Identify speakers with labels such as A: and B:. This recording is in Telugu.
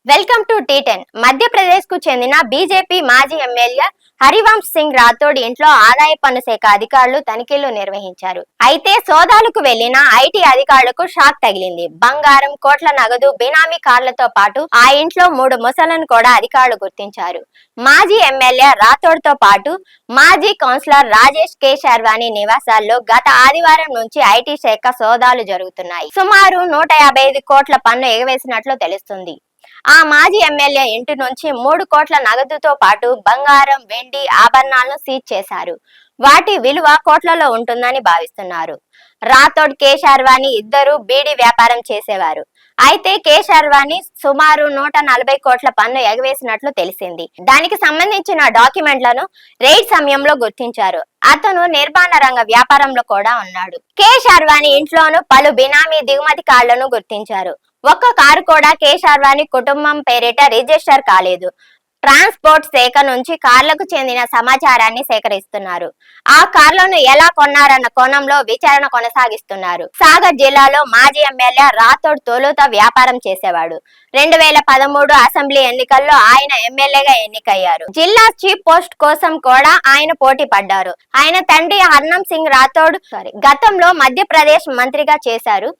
A: Welcome to టీ10. మధ్యప్రదేశ్ కు చెందిన బీజేపీ మాజీ ఎమ్మెల్యే హరివంశ్ సింగ్ రాథోడ్ ఇంట్లో ఆదాయ పన్ను శాఖ అధికారులు తనిఖీలు నిర్వహించారు. అయితే సోదాలకు వెళ్లిన ఐటీ అధికారులకు షాక్ తగిలింది. బంగారం, కోట్ల నగదు, బినామీ కార్లతో పాటు ఆ ఇంట్లో 3 మొసళ్లను కూడా అధికారులు గుర్తించారు. మాజీ ఎమ్మెల్యే రాథోడ్ తో పాటు మాజీ కౌన్సిలర్ రాజేష్ కే శర్వాణి నివాసాల్లో గత ఆదివారం నుంచి ఐటీ శాఖ సోదాలు జరుగుతున్నాయి. సుమారు 155 కోట్ల పన్ను ఎగవేసినట్లు తెలుస్తుంది. ఆ మాజీ ఎమ్మెల్యే ఇంటి నుంచి 3 కోట్ల నగదుతో పాటు బంగారం, వెండి ఆభరణాలను సీజ్ చేశారు. వాటి విలువ కోట్లలో ఉంటుందని భావిస్తున్నారు. రాథోడ్, కే శర్వాణి ఇద్దరు బీడీ వ్యాపారం చేసేవారు. అయితే కే శర్వాణి సుమారు 140 కోట్ల పన్ను ఎగవేసినట్లు తెలిసింది. దానికి సంబంధించిన డాక్యుమెంట్లను రైడ్ సమయంలో గుర్తించారు. అతను నిర్మాణ రంగ వ్యాపారంలో కూడా ఉన్నాడు. కే శర్వాణి ఇంట్లోనూ పలు బినామీ దిగుమతి కార్లను గుర్తించారు. ఒక్క కారు కూడా కే శర్వాణి కుటుంబం పేరిట రిజిస్టర్ కాలేదు. ట్రాన్స్పోర్ట్ శాఖ నుంచి కార్లకు చెందిన సమాచారాన్ని సేకరిస్తున్నారు. ఆ కార్లను ఎలా కొన్నారన్న కోణంలో విచారణ కొనసాగిస్తున్నారు. సాగర్ జిల్లాలో మాజీ ఎమ్మెల్యే రాథోడ్ తొలుత వ్యాపారం చేసేవాడు. 2013 అసెంబ్లీ ఎన్నికల్లో ఆయన ఎమ్మెల్యేగా ఎన్నికయ్యారు. జిల్లా చీఫ్ పోస్ట్ కోసం కూడా ఆయన పోటీ పడ్డారు. ఆయన తండ్రి హర్నం సింగ్ రాథోడ్ గతంలో మధ్యప్రదేశ్ మంత్రిగా చేశారు.